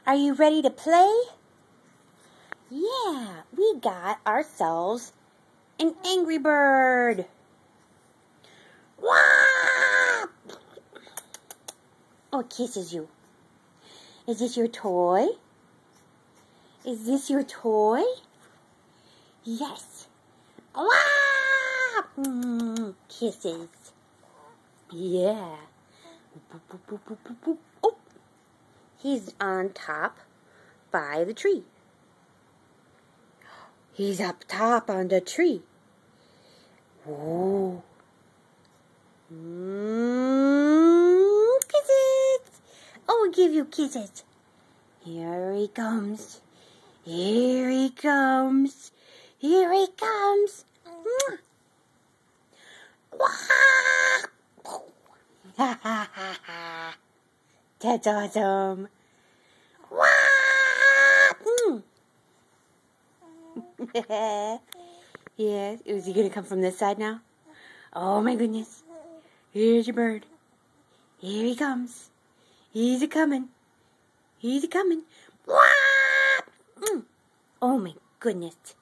Are you ready to play? Yeah, we got ourselves an Angry Bird. Wah! Oh, it kisses you. Is this your toy? Is this your toy? Yes. Wah! Kisses. Yeah. Boop, boop, boop, boop, boop, boop. Oh, he's on top by the tree. He's up top on the tree. Whoa. Kisses. Oh, I'll give you kisses. Here he comes. Here he comes. Here he comes. Ha ha ha ha. That's awesome. Yes. Is he going to come from this side now? Oh my goodness. Here's your bird. Here he comes. He's a-coming. He's a-coming. Oh my goodness.